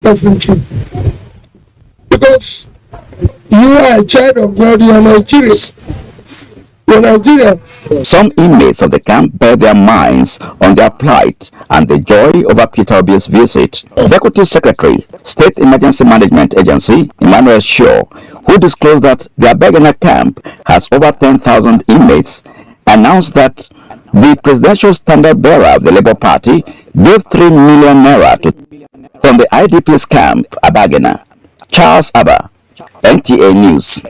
That's true. Because you are a child of God, you are Nigerian. You're Nigerian. Some inmates of the camp bear their minds on their plight and the joy over Peter Obi's visit. Executive Secretary, State Emergency Management Agency, Emmanuel Shaw, who disclosed that their Bergener camp has over 10,000 inmates, announced that the presidential standard bearer of the Labour Party gave 3 million naira from the IDP's camp at Bergener. Charles Abba, NTA News.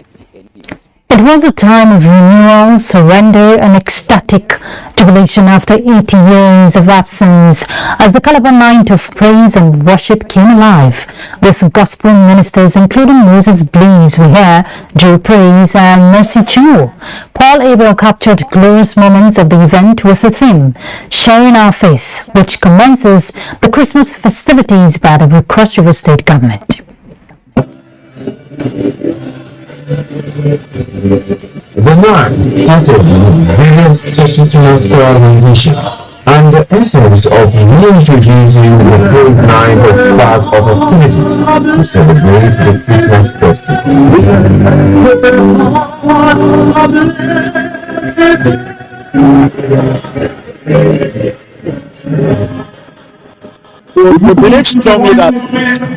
It was a time of renewal, surrender and ecstatic jubilation after 80 years of absence as the Calabar Night of Praise and Worship came alive with gospel ministers including Moses Blees, we hear, Joe Praise and Mercy Chuo. Paul Abel captured glorious moments of the event with the theme, Sharing Our Faith, which commences the Christmas festivities by the Cross River State Government. The night started with various traditional celebration, and the essence of reintroducing the whole night was part of activities to celebrate the Christmas festival. We believe strongly that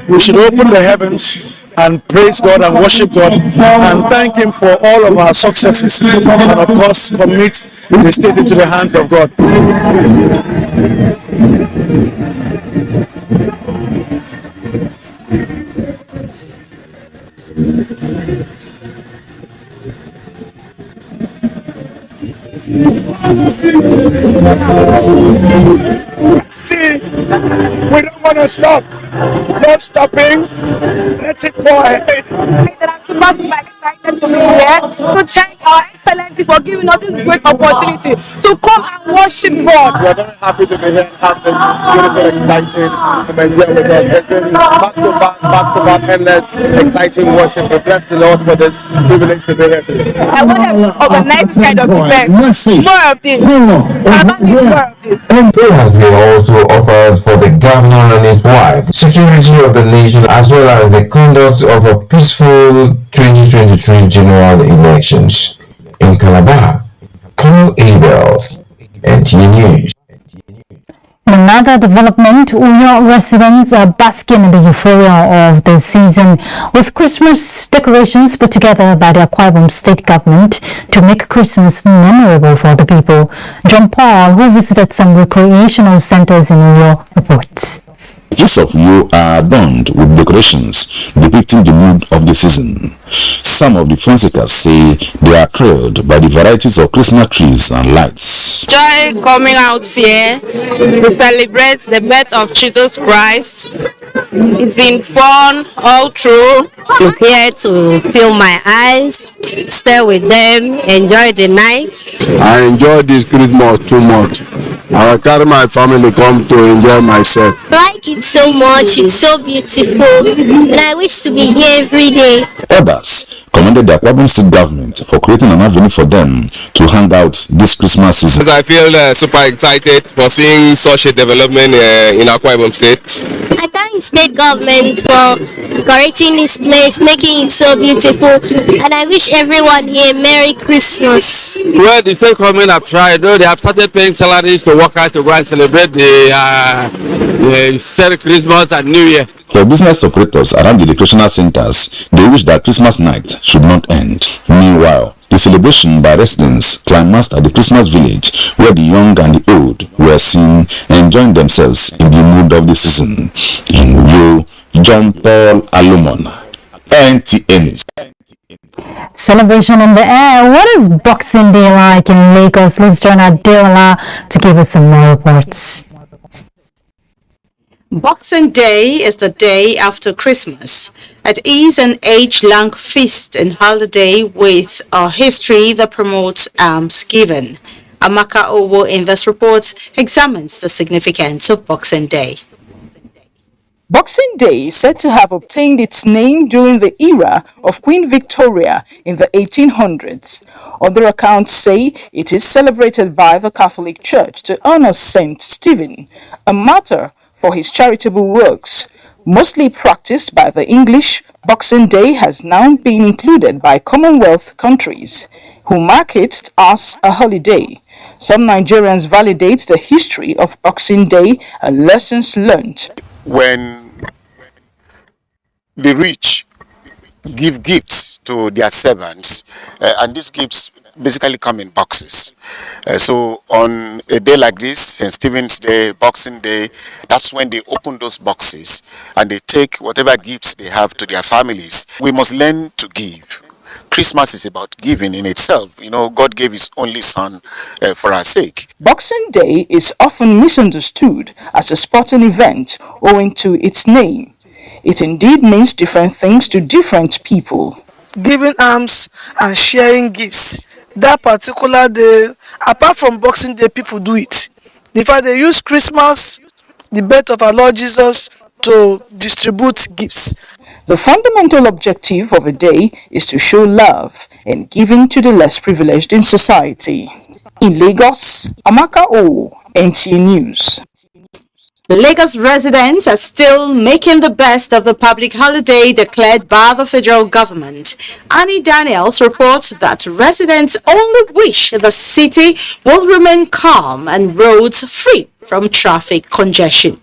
we should open the heavens and praise God and worship God and thank Him for all of our successes, and of course commit the state into the hands of God. See, we don't want to stop. No stopping. Let it go ahead. I'm super excited to be here to thank our Excellency for giving us this great opportunity to come and worship God. We are very happy to be here and have this beautiful, exciting moment here with us. It's been back-to-back, endless, exciting worship. We bless the Lord for this privilege to be here today. I want to organize kind of event. More of this. More of this. Prayer has been also offered for the governor and his wife, security of the nation, as well as the conduct of a peaceful 2023 general elections. In Calabar, Paul Abel, NTA News. In another development, Uyo residents are basking in the euphoria of the season with Christmas decorations put together by the Akwa Ibom state government to make Christmas memorable for the people. John Paul, who visited some recreational centers in Uyo, reports. The streets of Uyo are adorned with decorations depicting the mood of the season. Some of the fanciers say they are thrilled by the varieties of Christmas trees and lights. Joy coming out here to celebrate the birth of Jesus Christ. It's been fun all through. I'm here to fill my eyes, stay with them, enjoy the night. I enjoy this Christmas too much. I will carry my family come to enjoy myself. I like it so much, it's so beautiful, and I wish to be here every day. Others commended the Akwa Ibom state government for creating an avenue for them to hang out this Christmas season. I feel super excited for seeing such a development in Akwa Ibom state. I thank state government for decorating this place, making it so beautiful, and I wish everyone here Merry Christmas. Well, the state government have tried, though they have started paying salaries to workers to go and celebrate the Christmas and New Year. For business operators around the recreational centers, they wish that Christmas night should not end. Meanwhile, the celebration by residents climaxed at the Christmas village, where the young and the old were seen enjoying themselves in the mood of the season. In Uyo, John Paul Alumona, NTA News. Celebration in the air. What is Boxing Day like in Lagos? Let's join Adeola to give us some more reports. Boxing Day is the day after Christmas. It is an age-long feast and holiday with a history that promotes almsgiving. Amaka Owo in this report examines the significance of Boxing Day. Boxing Day is said to have obtained its name during the era of Queen Victoria in the 1800s. Other accounts say it is celebrated by the Catholic Church to honor Saint Stephen, a martyr for his charitable works. Mostly practiced by the English, Boxing Day has now been included by Commonwealth countries, who mark it as a holiday. Some Nigerians validate the history of Boxing Day and lessons learned. When the rich give gifts to their servants, and these gifts basically come in boxes. So on a day like this, St. Stephen's Day, Boxing Day, that's when they open those boxes and they take whatever gifts they have to their families. We must learn to give. Christmas is about giving in itself. You know, God gave his only son for our sake. Boxing Day is often misunderstood as a sporting event owing to its name. It indeed means different things to different people. Giving alms and sharing gifts. That particular day, apart from Boxing Day, people do it. In fact, they use Christmas, the birth of our Lord Jesus, to distribute gifts. The fundamental objective of a day is to show love and giving to the less privileged in society. In Lagos, Amaka O, NTA News. Lagos residents are still making the best of the public holiday declared by the federal government. Annie Daniels reports that residents only wish the city will remain calm and roads free from traffic congestion.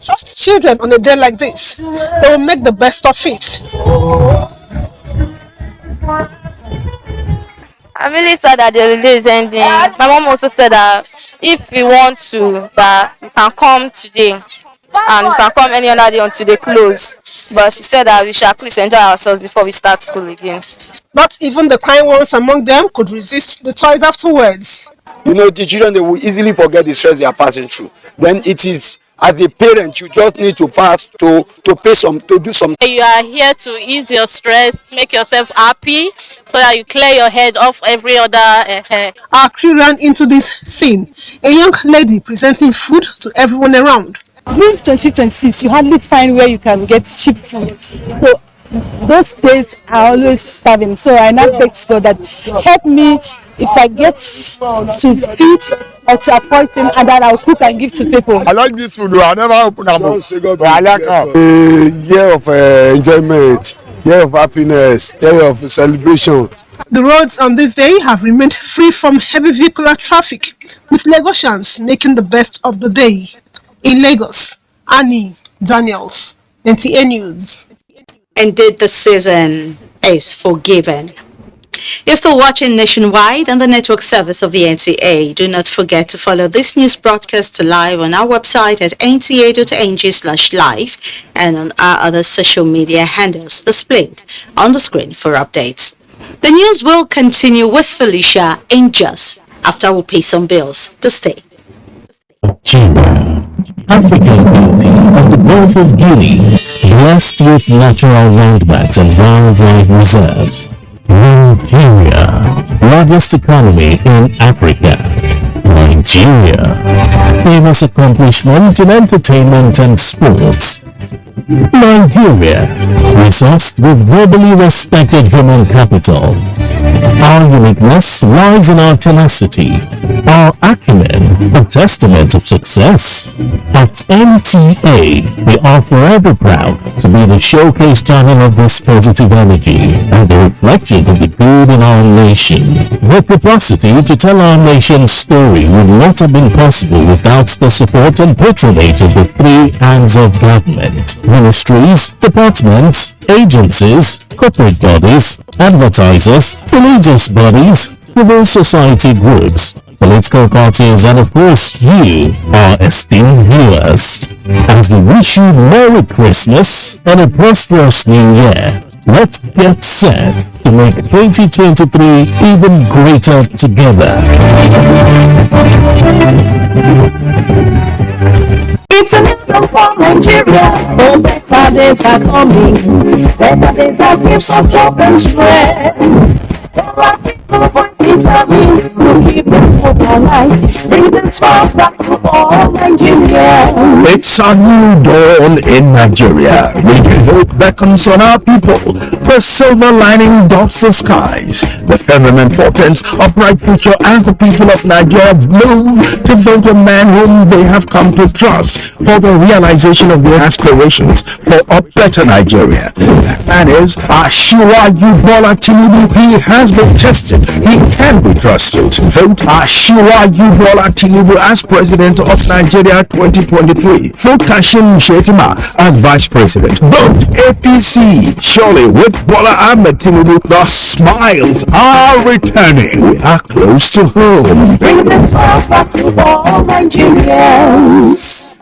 Trust children on a day like this. They will make the best of it. I'm really sad that the holiday is ending. My mom also said that if we want to, that we can come today and we can come any other day until they close. But she said that we should at least enjoy ourselves before we start school again. Not even the kind ones among them could resist the toys afterwards. You know, the children, they will easily forget the stress they are passing through. Then it is, as a parent, you just need to do some. You are here to ease your stress, make yourself happy, so that you clear your head off every other. Our crew ran into this scene. A young lady presenting food to everyone around. During 2026, you hardly find where you can get cheap food. So those days are always starving. So I now beg God that help me if I get to feed or to avoid things, and that I'll cook and give to people. I like this food. I never open a book, but I like a year of enjoyment, year of happiness, year of celebration. The roads on this day have remained free from heavy vehicular traffic, with Lagosians making the best of the day. In Lagos, Annie Daniels, NTA News. Indeed, the season is forgiven. You're still watching Nationwide on the network service of the NTA. Do not forget to follow this news broadcast live on our website at nta.ng/live and on our other social media handles displayed on the screen for updates. The news will continue with Felicia in just after we pay some bills to stay. Nigeria, African beauty of the Gulf of Guinea, blessed with natural landmarks and wildlife reserves. Nigeria, largest economy in Africa. Nigeria, famous accomplishment in entertainment and sports. Nigeria, resourced with globally respected human capital. Our uniqueness lies in our tenacity, our acumen, a testament of success. At NTA, we are forever proud to be the showcase channel of this positive energy and the reflection of the good in our nation. The capacity to tell our nation's story would not have been possible without the support and patronage of the three hands of government: ministries, departments, agencies, corporate bodies, advertisers, religious bodies, civil society groups, political parties, and of course you, our esteemed viewers. As we wish you Merry Christmas and a prosperous New Year, let's get set to make 2023 even greater together. It's a little for Nigeria. Oh, better days are coming. Better days that gives us hope and strength. Determined to keep the hope alive. Bring the spark back to all. It's a new dawn in Nigeria. Renewed hope beckons on our people. The silver lining dots the skies. The firmament portents a bright future as the people of Nigeria move to vote a man whom they have come to trust for the realization of their aspirations for a better Nigeria. That man is Asiwaju Bola Tinubu. He has been tested. He can be trusted. Vote Asiwaju Bola Tinubu as President of Nigeria 2023. Vote Kashim Shettima as Vice President. Vote APC. Surely with Bola Ahmed Tinubu, the smiles are returning. We are close to home. Bring the smiles back to all Nigerians.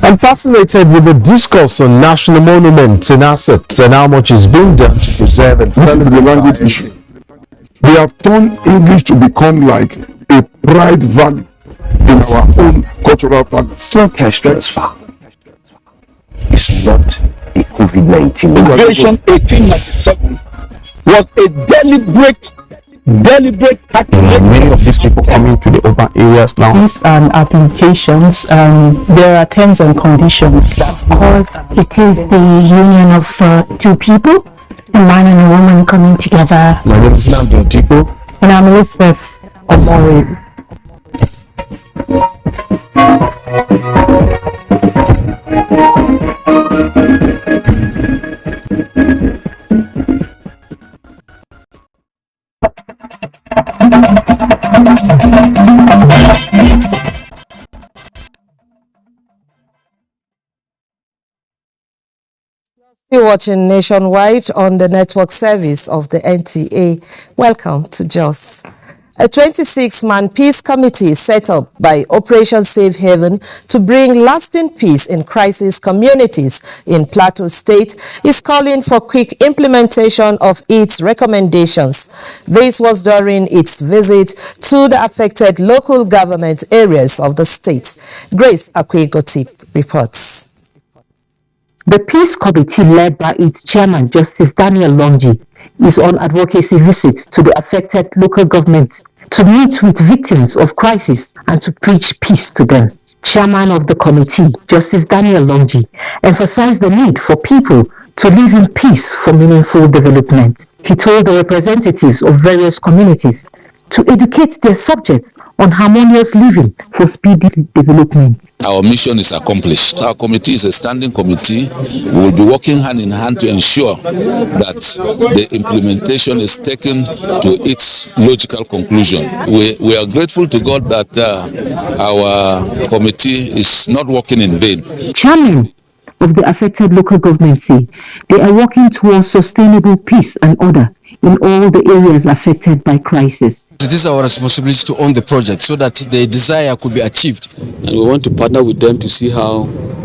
I'm fascinated with the discourse on national monuments and assets and how much is being done to preserve and the language issue. They have turned English to become like a pride value in our own cultural value. Cash transfer is not a COVID-19. Invasion 1897 was a deliberate many of these people coming to the urban areas now. These applications, there are terms and conditions. Of course, it is the union of two people, a man and a woman coming together. My name is Namdi Odipo. And I'm Elizabeth Omori. You're watching Nationwide on the network service of the NTA. Welcome to JOS. A 26-man peace committee set up by Operation Safe Haven to bring lasting peace in crisis communities in Plateau State is calling for quick implementation of its recommendations. This was during its visit to the affected local government areas of the state. Grace Akwegoti reports. The Peace Committee, led by its chairman, Justice Daniel Longi, is on advocacy visit to the affected local governments to meet with victims of crisis and to preach peace to them. Chairman of the committee, Justice Daniel Longi, emphasized the need for people to live in peace for meaningful development. He told the representatives of various communities to educate their subjects on harmonious living for speedy development. Our mission is accomplished. Our committee is a standing committee. We will be working hand in hand to ensure that the implementation is taken to its logical conclusion. We are grateful to God that our committee is not working in vain. Chairman of the affected local government say they are working towards sustainable peace and order in all the areas affected by crisis. It is our responsibility to own the project so that the desire could be achieved. And we want to partner with them to see how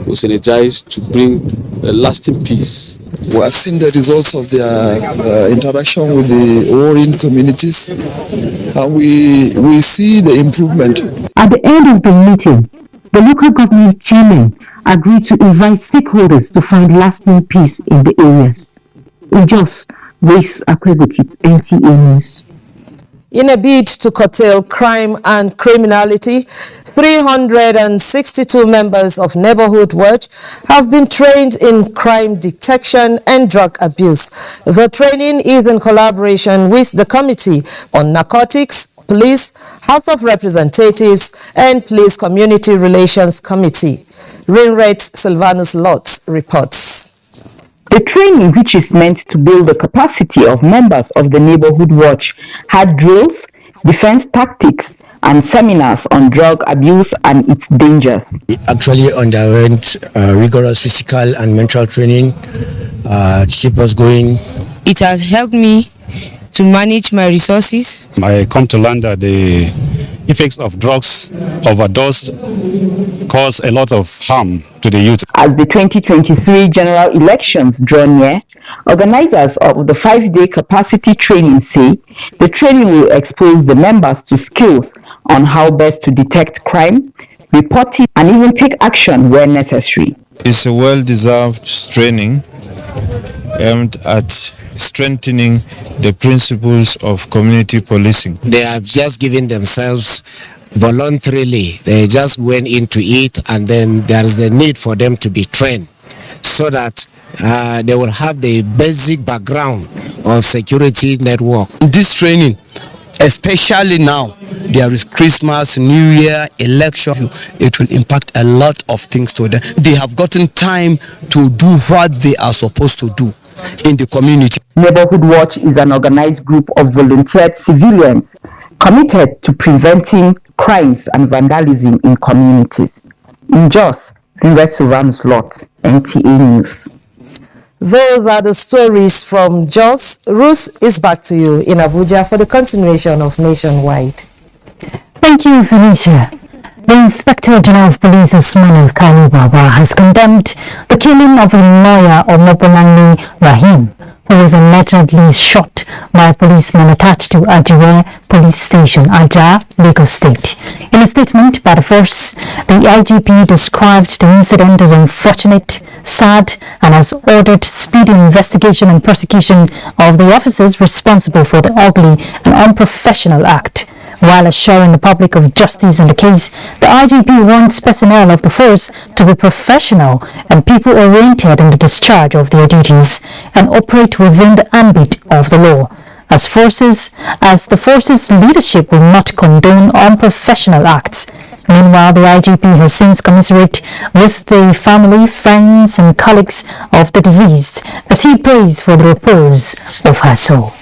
we synergize to bring a lasting peace. We have seen the results of their interaction with the warring communities, and we see the improvement. At the end of the meeting, the local government chairman agreed to invite stakeholders to find lasting peace in the areas. In Jos, Grace Akwegoti, NTA News. In a bid to curtail crime and criminality, 362 members of Neighborhood Watch have been trained in crime detection and drug abuse. The training is in collaboration with the Committee on Narcotics, Police, House of Representatives, and Police Community Relations Committee. Rinrate Silvanus Lott reports. The training, which is meant to build the capacity of members of the Neighborhood Watch, had drills, defense tactics, and seminars on drug abuse and its dangers. We actually underwent rigorous physical and mental training to keep us going. It has helped me to manage my resources. I come to learn that the effects of drugs overdose cause a lot of harm to the youth. As the 2023 general elections draw near, organizers of the 5-day capacity training say the training will expose the members to skills on how best to detect crime, report it, and even take action where necessary. It's a well-deserved training aimed at strengthening the principles of community policing. They have just given themselves voluntarily. They just went into it, and then there is a need for them to be trained so that they will have the basic background of security network. This training, especially now, there is Christmas, New Year, election. It will impact a lot of things to them. They have gotten time to do what they are supposed to do in the community. Neighborhood Watch is an organized group of volunteered civilians committed to preventing crimes and vandalism in communities. In Jos, Rinrate Silvanus Lott, NTA News. Those are the stories from Jos. Ruth is back to you in Abuja for the continuation of Nationwide. Thank you, Felicia. The Inspector General of Police Usman Al-Kani Baba has condemned the killing of a lawyer Omobolani Rahim, who was allegedly shot by a policeman attached to Ajuwe Police Station, Aja, Lagos State. In a statement by the force, the IGP described the incident as unfortunate, sad, and has ordered speedy investigation and prosecution of the officers responsible for the ugly and unprofessional act. While assuring the public of justice in the case, the IGP wants personnel of the force to be professional and people-oriented in the discharge of their duties and operate within the ambit of the law. As the force's leadership will not condone unprofessional acts. Meanwhile, the IGP has since commiserated with the family, friends, and colleagues of the deceased as he prays for the repose of her soul.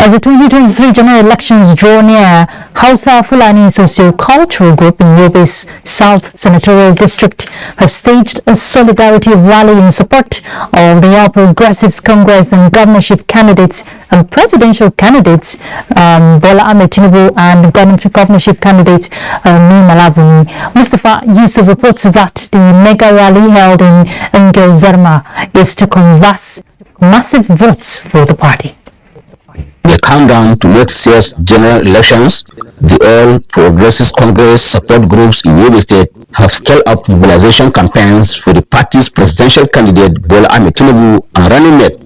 As the 2023 general elections draw near, Hausa Fulani socio-cultural group in Yobe's South Senatorial District have staged a solidarity rally in support of the All Progressives Congress and governorship candidates and presidential candidates Bola Ahmed Tinubu and governorship candidate Ni Malabuni. Mustafa Yusuf reports that the mega rally held in Ngel Zerma is to canvass massive votes for the party. The countdown to next year's general elections, the All Progressives Congress support groups in Yobe State have scaled up mobilization campaigns for the party's presidential candidate Bola Ahmed Tinubu and running mate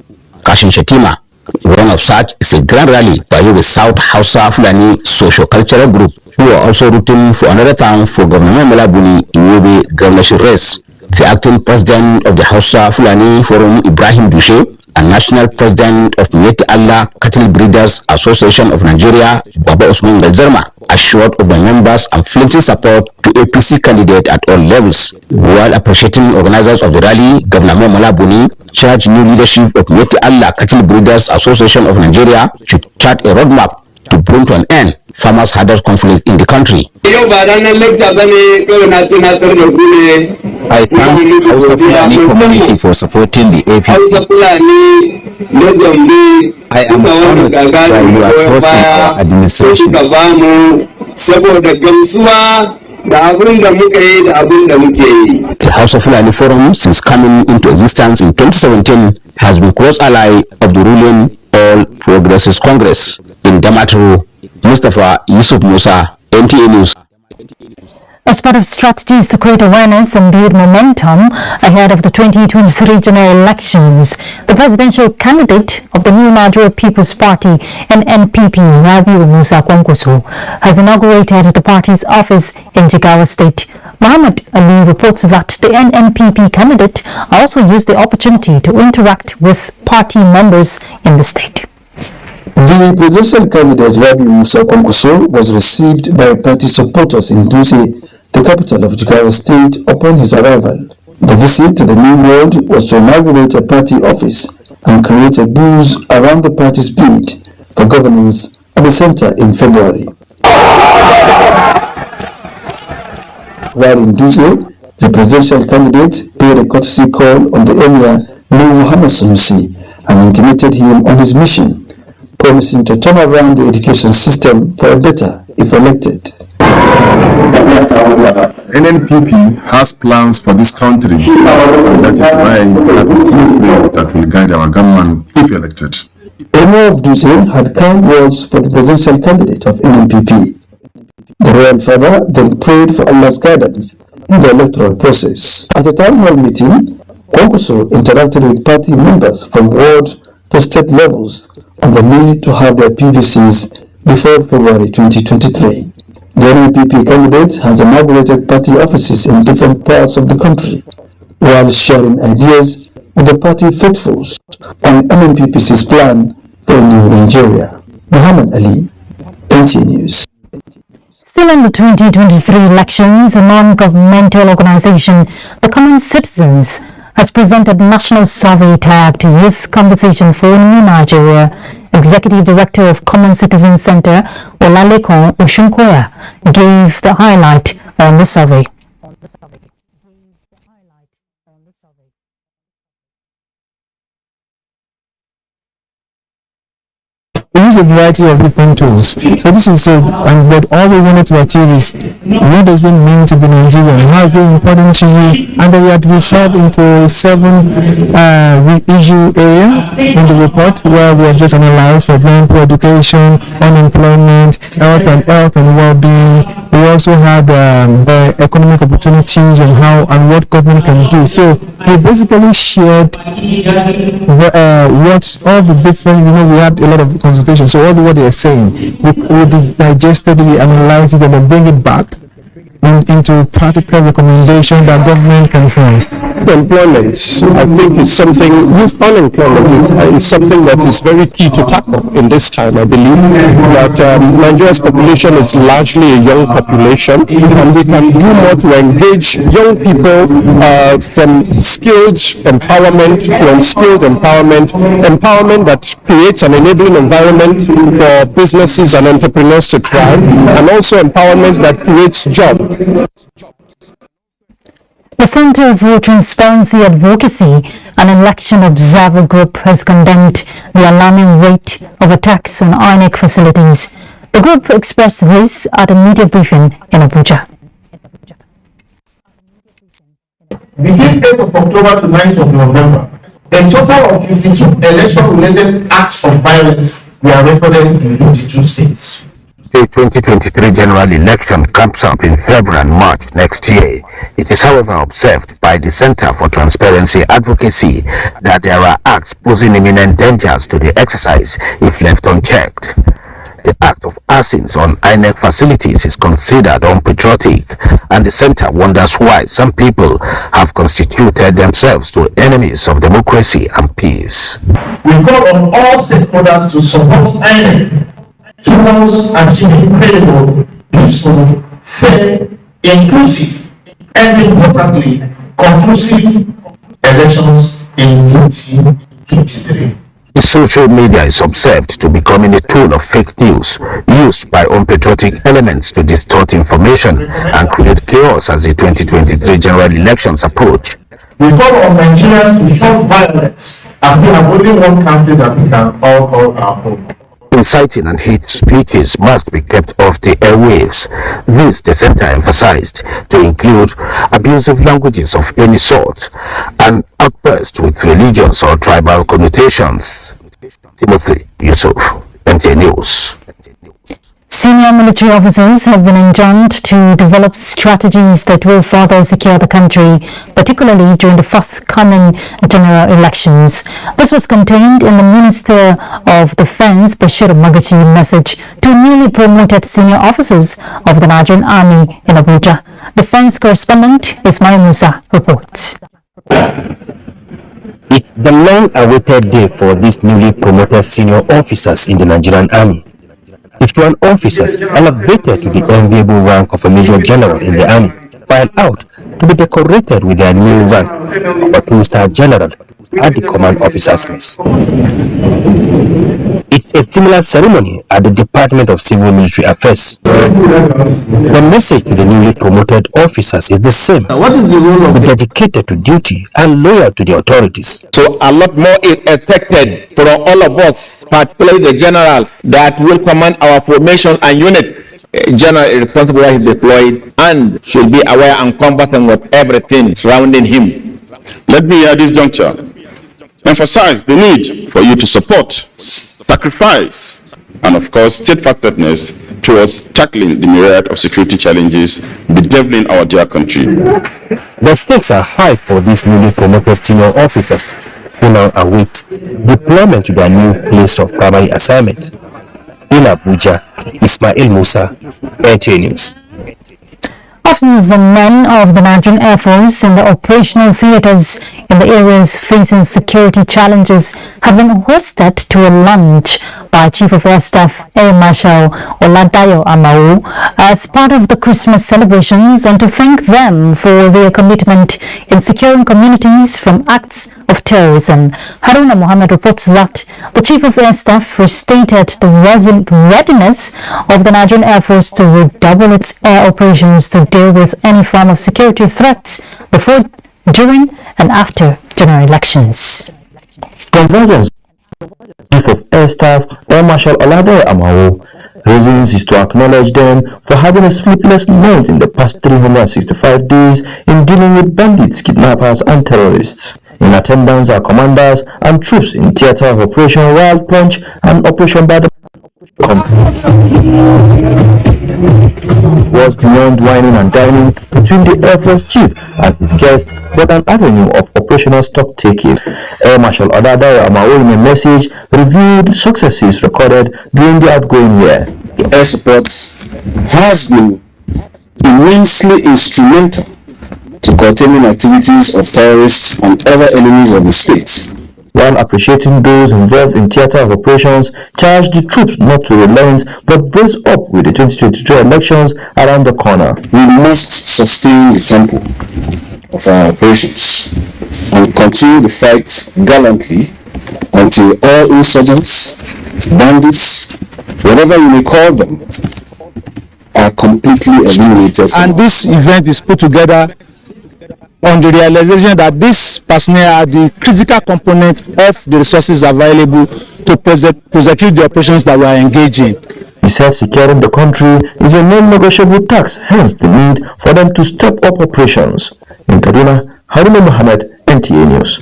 Kashim Shettima. One of such is a grand rally by Yobe South Hausa Fulani socio-cultural group, who are also rooting for another term for Governor Malabuni in Yobe governorship race. The acting president of the Hausa Fulani Forum, Ibrahim Dushe, and National President of Mieti Allah Cattle Breeders Association of Nigeria, Baba Usman Galzerma, assured of the members and flinching support to APC candidate at all levels. While appreciating organizers of the rally, Governor Malabuni charged new leadership of Mieti Allah Cattle Breeders Association of Nigeria to chart a roadmap to bring to an end farmers' hardest conflict in the country. I thank Hausa Fulani community for supporting the APC. I am honored that you are trusting our administration. The Hausa Fulani Forum, since coming into existence in 2017, has been close ally of the ruling All Progressives Congress. In Damaturu, Mustafa Yusuf Musa, NTA News. A As part of strategies to create awareness and build momentum ahead of the 2023 general elections, the presidential candidate of the New Nigeria People's Party, NNPP, Rabiu Musa Kwankwaso, has inaugurated the party's office in Jigawa State. Muhammad Ali reports that the NNPP candidate also used the opportunity to interact with party members in the state. The presidential candidate Rabiu Musa Kwankwaso was received by party supporters in Dutse, the capital of Jigawa State, upon his arrival. The visit to the New World was to inaugurate a party office and create a buzz around the party's bid for governance at the center in February. While in Dutse, the presidential candidate paid a courtesy call on the Emir Nur Muhammad Sanusi and intimated him on his mission, promising to turn around the education system for a better if elected. NNPP has plans for this country. That is why we have a blueprint that will guide our government if elected. Emir of Dutse had kind words for the presidential candidate of NNPP. The royal father then prayed for Allah's guidance in the electoral process. At a town hall meeting, Kwankwaso interacted with party members from ward to state levels on the need to have their PVCs before February 2023. The NNPP candidate has inaugurated party offices in different parts of the country, while sharing ideas with the party faithfuls on NNPP's plan for a new Nigeria. Muhammad Ali, NTA News. Still in the 2023 elections, a non-governmental organization, the Common Citizens, has presented national survey tagged Youth Conversation for New Nigeria. Executive Director of Common Citizens Center, Olalekon Oshunkoya, gave the highlight on the survey. We use a variety of different tools. So this is but all we wanted to achieve is, what does it mean to be Nigerian? How is it important to you? And then we had to resolve into a 7-issue area in the report, where we have just analyzed, for example, education, unemployment, health and well-being. We also had the economic opportunities and how and what government can do. So we basically shared what all the different, we had a lot of consultation. So all what they are saying, we digested, we analyzed it, and then bring it back into practical recommendation that government can find. Employment, I think, is something. Youth unemployment is something that is very key to tackle in this time. I believe that Nigeria's population is largely a young population, and we can do more to engage young people from skilled empowerment to unskilled empowerment that creates an enabling environment for businesses and entrepreneurs to thrive, and also empowerment that creates jobs. The Center for Transparency Advocacy, an election observer group, has condemned the alarming rate of attacks on INEC facilities. The group expressed this at a media briefing in Abuja. Between 8th of October to 9th of November, a total of 52 election-related acts of violence were recorded in 52 states. The 2023 general election comes up in February and March next year. It is, however, observed by the Center for Transparency Advocacy that there are acts posing imminent dangers to the exercise if left unchecked. The act of arson on INEC facilities is considered unpatriotic, and the center wonders why some people have constituted themselves to enemies of democracy and peace. We call on all stakeholders to support INEC towards achieving credible, peaceful, fair, inclusive, and importantly, conclusive elections in 2023. The social media is observed to becoming a tool of fake news used by unpatriotic elements to distort information and create chaos as the 2023 general elections approach. We call on Nigerians to shun violence, and we have only one country that we can all call our home. Inciting and hate speeches must be kept off the airwaves. This, the center emphasized, to include abusive languages of any sort and outbursts with religious or tribal connotations. Timothy Yusuf, NTA News. Senior military officers have been enjoined to develop strategies that will further secure the country, particularly during the forthcoming general elections. This was contained in the Minister of Defense Bashir Magachi message to newly promoted senior officers of the Nigerian Army in Abuja. Defense correspondent Ismail Musa reports. It's the long-awaited day for these newly promoted senior officers in the Nigerian Army. 51 officers elevated to the enviable rank of a Major General in the Army, filed out to be decorated with their new rank of a 2-star General at the Command Officers' Mess. It's a similar ceremony at the Department of Civil Military Affairs. The message to the newly promoted officers is the same. What is the role of dedicated to duty and loyal to the authorities. So a lot more is expected from all of us, particularly the generals that will command our formation and units. A general is responsible where he's deployed and should be aware and conversant with everything surrounding him. Let me at this juncture emphasize the need for you to support, sacrifice, and of course steadfastness towards tackling the myriad of security challenges bedeviling our dear country. The stakes are high for these newly promoted senior officers who now await deployment to their new place of primary assignment. In Abuja, Ismail Musa, NTA News. Officers and men of the Nigerian Air Force in the operational theatres in the areas facing security challenges have been hosted to a lunch by Chief of Air Staff Air Marshal Oladayo Amao as part of the Christmas celebrations and to thank them for their commitment in securing communities from acts of terrorism. Haruna Mohammed reports that the Chief of Air Staff restated the readiness of the Nigerian Air Force to redouble its air operations to deal with any form of security threats before, during and after general elections. Convergence. Chief of Air Staff Air Marshal Oladayo Amao reasons is to acknowledge them for having a sleepless night in the past 365 days in dealing with bandits, kidnappers and terrorists. In attendance are commanders and troops in theatre of Operation Wild Punch and Operation Bad. Was beyond whining and dining between the Air Force Chief and his guests, but an avenue of operational stock taking. Air Marshal Oladayo Amao in a message reviewed successes recorded during the outgoing year. The air support has been immensely instrumental to curtailing activities of terrorists and other enemies of the state. While appreciating those involved in theatre of operations, charged the troops not to relent but brace up with the 2022 elections around the corner. We must sustain the tempo of our operations and continue the fight gallantly until all insurgents, bandits, whatever you may call them, are completely eliminated. And this event is put together on the realization that this personnel are the critical component of the resources available to prosecute the operations that we are engaged in. He said securing the country is a non-negotiable task, hence the need for them to step up operations. In Kaduna, Haruna Mohammed, NTA News.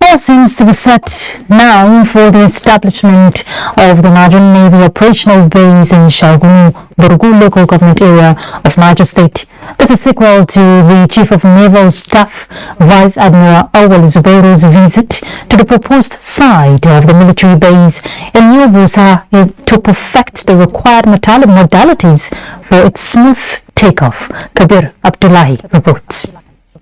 All seems to be set now for the establishment of the Nigerian Navy operational base in Shagunu, Borgu local government area of Niger State. This is sequel to the Chief of Naval Staff, Vice Admiral Awal Zubairu's visit to the proposed site of the military base in New Abuja to perfect the required modalities for its smooth takeoff. Kabir Abdullahi reports.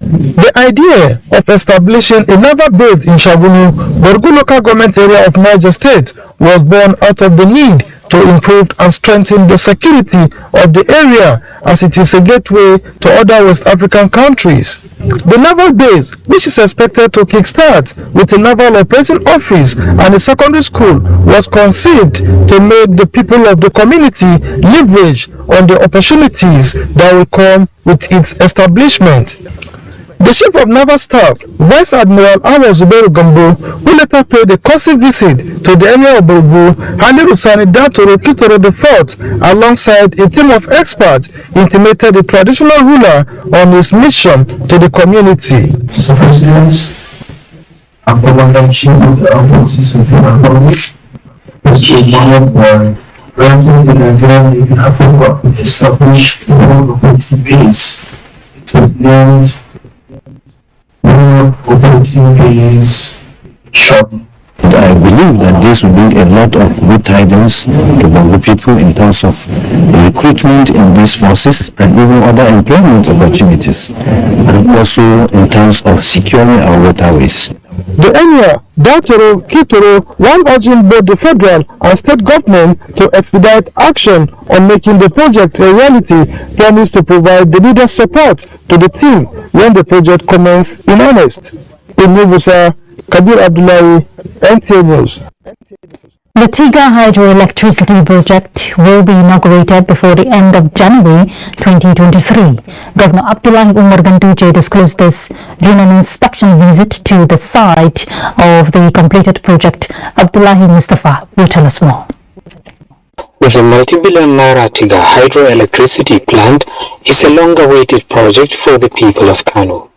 The idea of establishing a naval base in Shagunu, Borgu local government area of Niger State, was born out of the need to improve and strengthen the security of the area as it is a gateway to other West African countries. The naval base, which is expected to kickstart with a naval operating office and a secondary school, was conceived to make the people of the community leverage on the opportunities that will come with its establishment. The Chief of Naval Staff, Vice Admiral Awal Zubairu Gambo, who later paid a courtesy visit to the Emir of Borgu, Haliru Sani Datoro Kitoro IV, alongside a team of experts, intimated the traditional ruler on his mission to the community. Mr. President, Commander-in-Chief of the Armed Forces of the Republic, Mr. Muhammad Buhari, granting the Nigerian Navy approval to establish a more operating base. It was named more operating base shortly. I believe that this will bring a lot of good tidings to Bongo people in terms of recruitment in these forces and even other employment opportunities, and also in terms of securing our waterways. The Emir, Dautoro Kitoro, while urging both the federal and state government to expedite action on making the project a reality, promised to provide the needed support to the team when the project commences in earnest. In Mubusa, Kabir Abdullahi, NTA News. The Tiga hydroelectricity project will be inaugurated before the end of January 2023. Governor Abdullahi Umar Ganduje disclosed this during an inspection visit to the site of the completed project. Abdullahi Mustafa will tell us more. The multi-billion naira Tiga hydroelectricity plant is a long-awaited project for the people of Kano.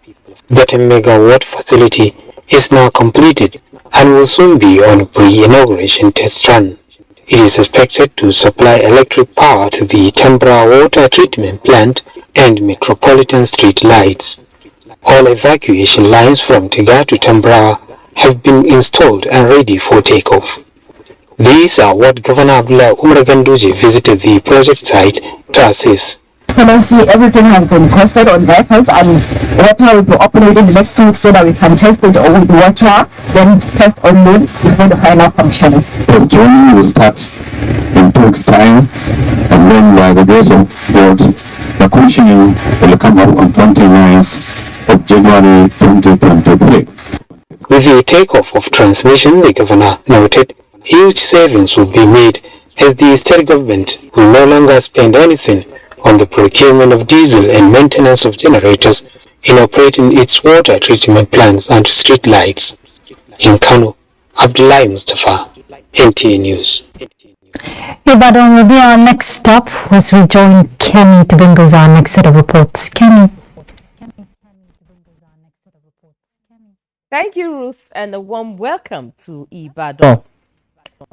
The 10-megawatt facility is now completed and will soon be on a pre-inauguration test run. It is expected to supply electric power to the Tambra water treatment plant and metropolitan street lights. All evacuation lines from Tiga to Tambra have been installed and ready for takeoff. These are what Governor Abdullah Umar Ganduje visited the project site to assess. Excellency, everything has been tested on vehicles and water will be operating the next 2 weeks so that we can test it with water, then test on load before the final commissioning. The journey will start in 2 weeks' time, and then by the days of God, the commissioning will come up on 29th of January 2023. With the takeoff of transmission, the governor noted huge savings will be made as the state government will no longer spend anything on the procurement of diesel and maintenance of generators in operating its water treatment plants and street lights. In Kano, Abdullahi Mustafa, NTA News. Ibadan will be our next stop as we join Kenny to bring us our next set of reports. Kenny. Thank you, Ruth, and a warm welcome to Ibadan.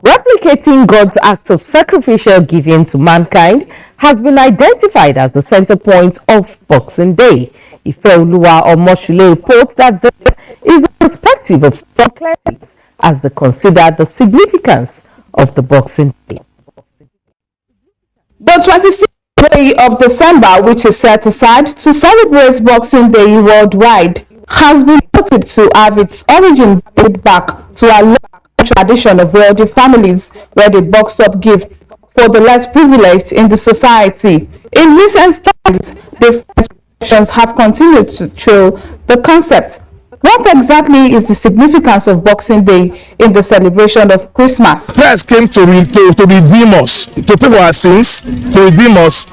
Replicating God's act of sacrificial giving to mankind has been identified as the center point of Boxing Day. Ifeoluwa Omoshule reports that this is the perspective of some clerics as they consider the significance of the Boxing Day. The 25th day of December, which is set aside to celebrate Boxing Day worldwide, has been noted to have its origin dated back to a long tradition of wealthy families where they boxed up gifts for the less privileged in the society. In recent times, the expressions have continued to trail the concept. What exactly is the significance of Boxing Day in the celebration of Christmas? Christ came to redeem us, to pay our sins, to redeem us.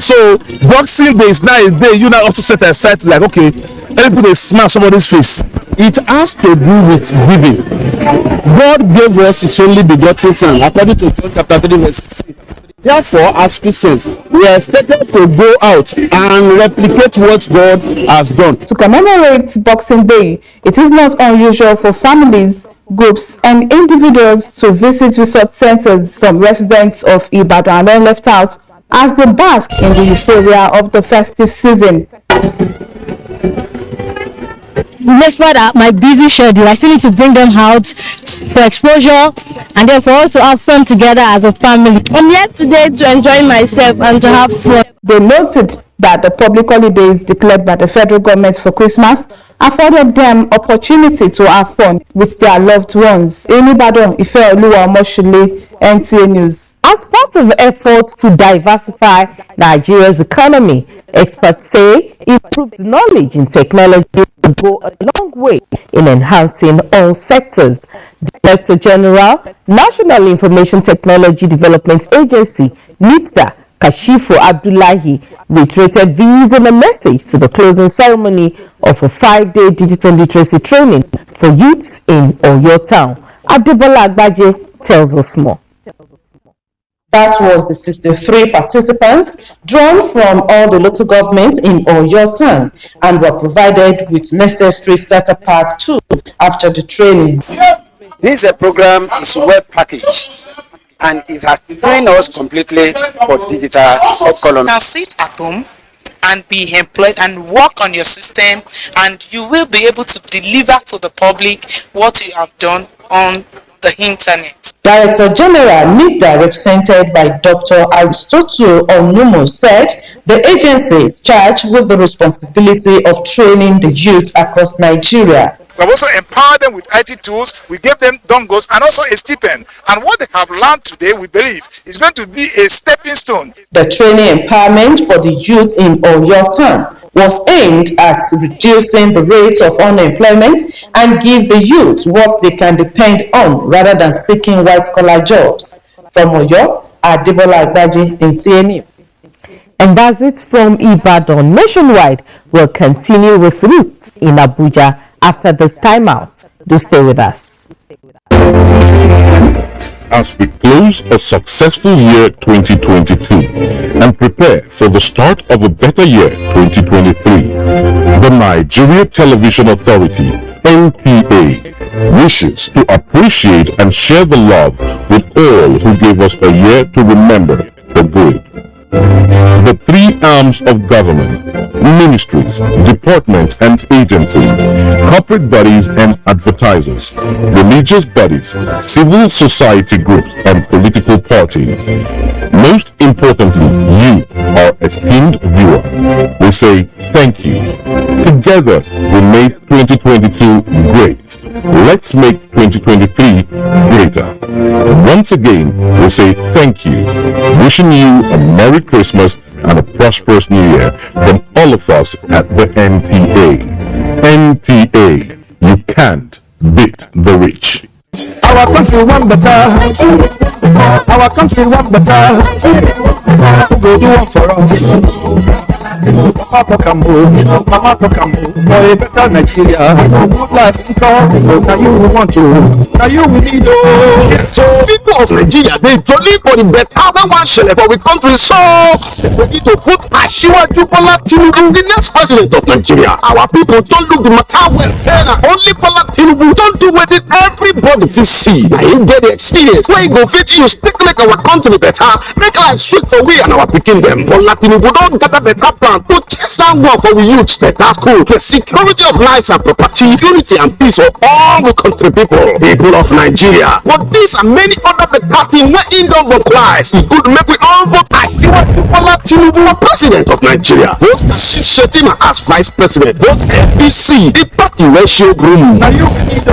So Boxing Day is now a day you now also set aside like, okay, let me put a smile on somebody's face. It has to do with giving. God gave us his only begotten son, according to John chapter 3 verse 16. Therefore, as Christians, we are expected to go out and replicate what God has done. To commemorate Boxing Day, it is not unusual for families, groups, and individuals to visit resort centers. Some residents of Ibadan are left out as they bask in the euphoria of the festive season. Despite my busy schedule, I still need to bring them out for exposure and then for us to have fun together as a family. I'm here today to enjoy myself and to have fun. They noted that the public holidays declared by the federal government for Christmas afforded them opportunity to have fun with their loved ones. In Ibadan, Ifeoluwa Omoshule, NTA News. As part of efforts to diversify Nigeria's economy, experts say improved knowledge in technology will go a long way in enhancing all sectors. Director General, National Information Technology Development Agency, NITDA, Kashifu Abdullahi, reiterated these in a message to the closing ceremony of a 5-day digital literacy training for youths in Oyo Town. Adebola Agbaje tells us more. That was the 63 participants drawn from all the local governments in Oyo Town and were provided with necessary starter pack 2 after the training. This program is well packaged. and it has trained us completely for digital economy. Now sit at home and be employed and work on your system, and you will be able to deliver to the public what you have done on the internet. Director General NIPDA, represented by Dr. Aristotle Onumo, said the agency is charged with the responsibility of training the youth across Nigeria. We have also empowered them with IT tools. We gave them dongles and also a stipend. And what they have learned today, we believe, is going to be a stepping stone. The training empowerment for the youth in Oyo Town was aimed at reducing the rate of unemployment and give the youth what they can depend on rather than seeking white-collar jobs. From Oyo, Adebola Agbaji, NTA. And that's it from Ibadan. Nationwide will continue with Ruth in Abuja after this timeout. Do stay with us. As we close a successful year 2022 and prepare for the start of a better year 2023, the Nigeria Television Authority, NTA, wishes to appreciate and share the love with all who gave us a year to remember for good. The three arms of government, ministries, departments and agencies, corporate bodies and advertisers, religious bodies, civil society groups and political parties. Most importantly, you, our esteemed viewer, we say thank you. Together, we made 2022 great. Let's make 2023 greater. Once again, we say thank you. Wishing you a Merry Christmas and a prosperous New Year from all of us at the NTA. NTA, you can't beat the rich. Our country one better. Our country one better. Who go do one for us? Papa can move, Mama can move for a better Nigeria. Good life in come. Now you want to. Now you will need. Yes, so people of Nigeria, they jolly for the better one shell for the country. So we need to put Asiwaju Bola Tinubu, the next president of Nigeria. Our people don't look the matter welfare. Only Bola Tinubu don't do what everybody can see. Now you get the experience. Where you go fit use take make our country better. Make life sweet for we and our picking them. Bola Tinubu don't get a better plan to chase down war for we youth. Better school, the security of lives and property, unity and peace for all the country people of Nigeria. But this and many other better things where in don't vocalize. It could make we all vote Asiwaju Bola Tinubu for president of Nigeria. Vote Kashim Shettima as vice president. Vote APC, the party ratio groom. Now you need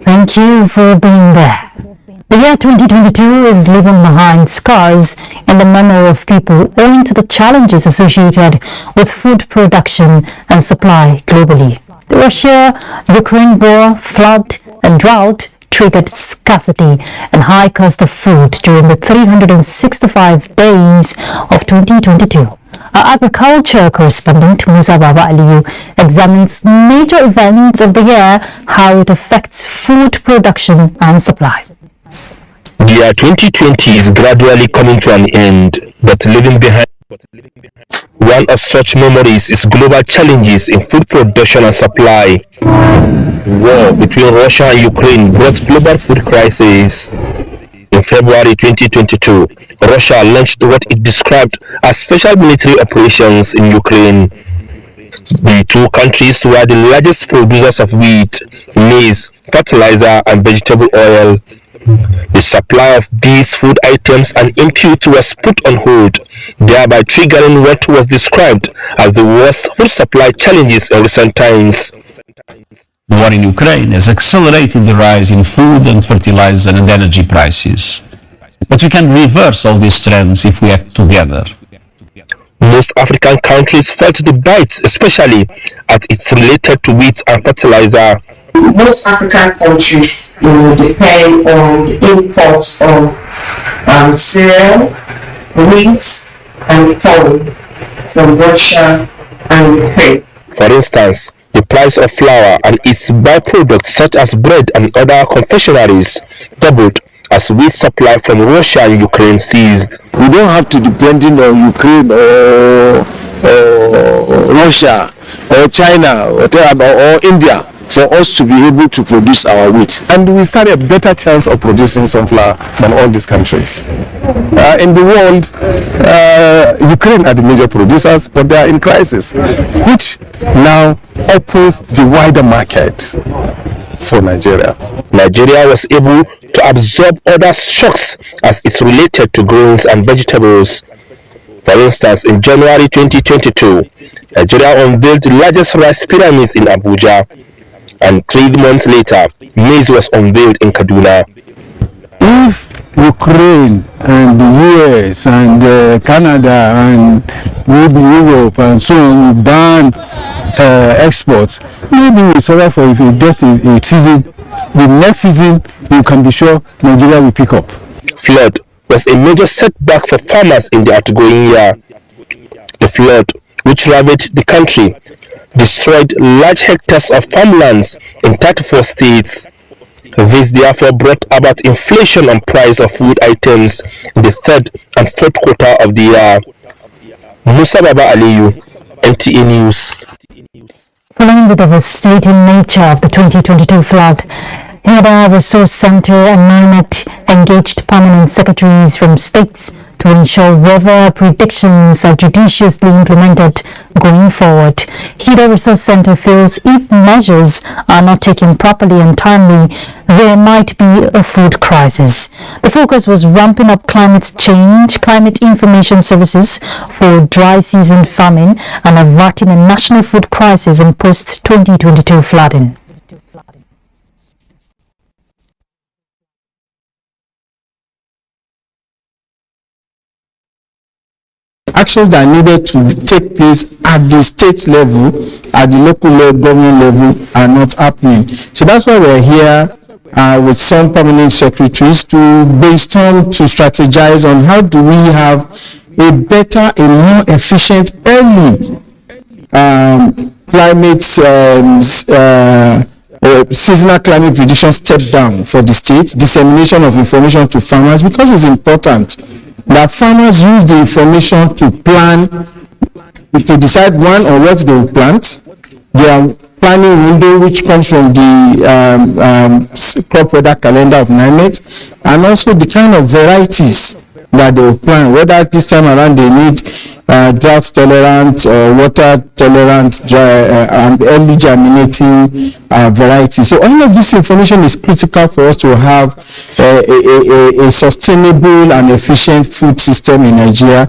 Thank you for being there. The year 2022 is leaving behind scars in the memory of people owing to the challenges associated with food production and supply globally. The Russia-Ukraine war, flood and drought triggered scarcity and high cost of food during the 365 days of 2022. Our agriculture correspondent Musa Baba Aliyu examines major events of the year, how it affects food production and supply. The year 2020 is gradually coming to an end, but leaving behind one of such memories is global challenges in food production and supply. War between Russia and Ukraine brought global food crisis. In February 2022, Russia launched what it described as special military operations in Ukraine. The two countries were the largest producers of wheat, maize, fertilizer, and vegetable oil. The supply of these food items and inputs was put on hold, thereby triggering what was described as the worst food supply challenges in recent times. The war in Ukraine has accelerated the rise in food and fertilizer and energy prices. But we can reverse all these trends if we act together. Most African countries felt the bites, especially as it's related to wheat and fertilizer. Most African countries depend on the imports of cereal, wheat, and corn from Russia and Ukraine. For instance, the price of flour and its byproducts such as bread and other confectionaries doubled as wheat supply from Russia and Ukraine ceased. We don't have to depend on Ukraine or Russia or China or India for us to be able to produce our wheat. And we stand a better chance of producing sunflower than all these countries. In the world, Ukraine are the major producers, but they are in crisis, which now opens the wider market for Nigeria. Nigeria was able to absorb other shocks as it's related to grains and vegetables. For instance, in January 2022, Nigeria unveiled the largest rice pyramids in Abuja, and 3 months later, maize was unveiled in Kaduna. If Ukraine and the US and Canada and maybe Europe and so on ban exports, maybe we suffer for if it does a season, the next season you can be sure Nigeria will pick up. Flood was a major setback for farmers in the outgoing year. The flood, which ravaged the country, destroyed large hectares of farmlands in 34 states. This therefore brought about inflation on price of food items in the 3rd and 4th quarter of the year. Musa Baba Aliyu, NTA News. Following the devastating nature of the 2022 flood, Head Resource Center and NIMET engaged permanent secretaries from states to ensure weather predictions are judiciously implemented going forward. Head Resource Center feels if measures are not taken properly and timely, there might be a food crisis. The focus was ramping up climate change, climate information services for dry season farming, and averting a national food crisis in post-2022 flooding. Actions that are needed to take place at the state level, at the local government level, are not happening. So that's why we're here with some permanent secretaries to brainstorm, to strategize on how do we have a better, a more efficient early climate seasonal climate prediction step down for the state, dissemination of information to farmers, because it's important that farmers use the information to plan, to decide when or what they will plant. Their planning window, which comes from the crop weather calendar of NIMET, and also the kind of varieties that they will plant, whether this time around they need drought tolerant or water tolerant and early germinating varieties. So all of this information is critical for us to have a sustainable and efficient food system in Nigeria.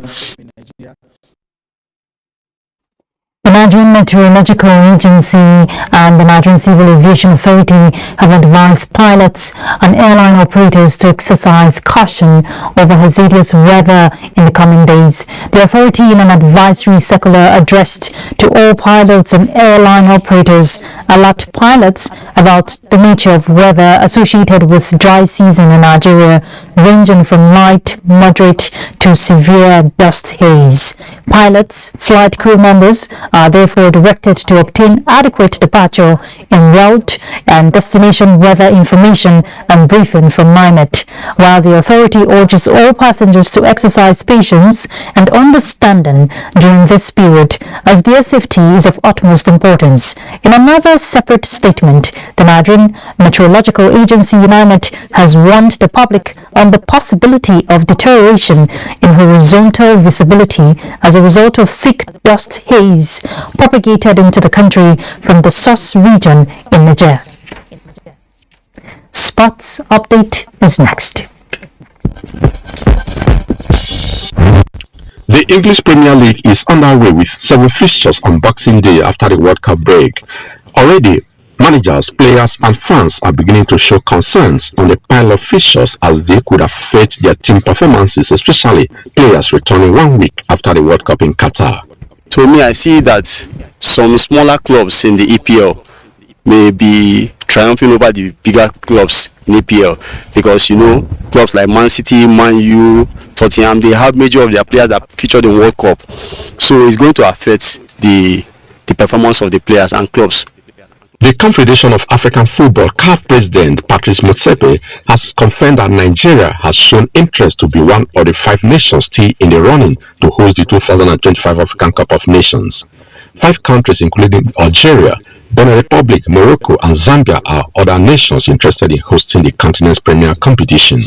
The Nigerian Meteorological Agency and the Nigerian Civil Aviation Authority have advised pilots and airline operators to exercise caution over hazardous weather in the coming days. The authority, in an advisory circular addressed to all pilots and airline operators, alert pilots about the nature of weather associated with dry season in Nigeria, ranging from light, moderate to severe dust haze. Pilots, flight crew members are therefore directed to obtain adequate departure en route and destination weather information and briefing from NIMET, while the authority urges all passengers to exercise patience and understanding during this period, as their safety is of utmost importance. In another separate statement, the Nigerian Meteorological Agency NIMET has warned the public on the possibility of deterioration in horizontal visibility as a result of thick dust haze propagated into the country from the source region in Niger. Sports update is next. The English Premier League is underway with 7 fixtures on Boxing Day after the World Cup break. Already, managers, players and fans are beginning to show concerns on the pile of fixtures as they could affect their team performances, especially players returning 1 week after the World Cup in Qatar. To me, I see that some smaller clubs in the EPL may be triumphing over the bigger clubs in EPL because, you know, clubs like Man City, Man U, Tottenham, they have major of their players that featured in World Cup. So it's going to affect the performance of the players and clubs. The Confederation of African Football CAF President Patrice Motsepe has confirmed that Nigeria has shown interest to be one of the 5 nations still in the running to host the 2025 African Cup of Nations. 5 countries, including Algeria, Benin Republic, Morocco and Zambia, are other nations interested in hosting the continent's premier competition.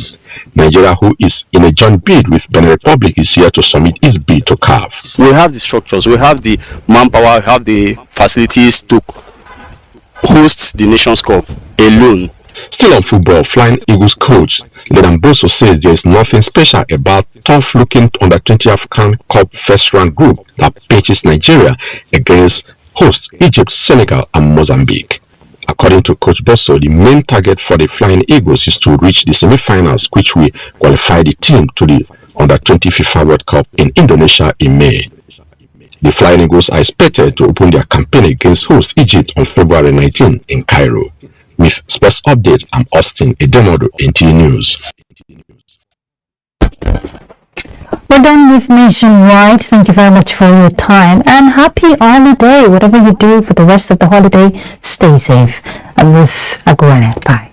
Nigeria, who is in a joint bid with Benin Republic, is here to submit its bid to CAF. We have the structures, we have the manpower, we have the facilities to host the Nations Cup alone. Still on football, Flying Eagles coach Ledan Boso says there is nothing special about tough-looking under-20 African Cup first-round group that pitches Nigeria against hosts Egypt, Senegal and Mozambique. According to Coach Boso, the main target for the Flying Eagles is to reach the semi-finals, which will qualify the team to the under-20 FIFA World Cup in Indonesia in May. The Flying Eagles are expected to open their campaign against host Egypt on February 19 in Cairo. With sports update, I'm Austin Edemodo, NTA News. We're done with Nationwide. Thank you very much for your time and happy holiday. Whatever you do for the rest of the holiday, stay safe. I'm Ruth Agwene. Bye.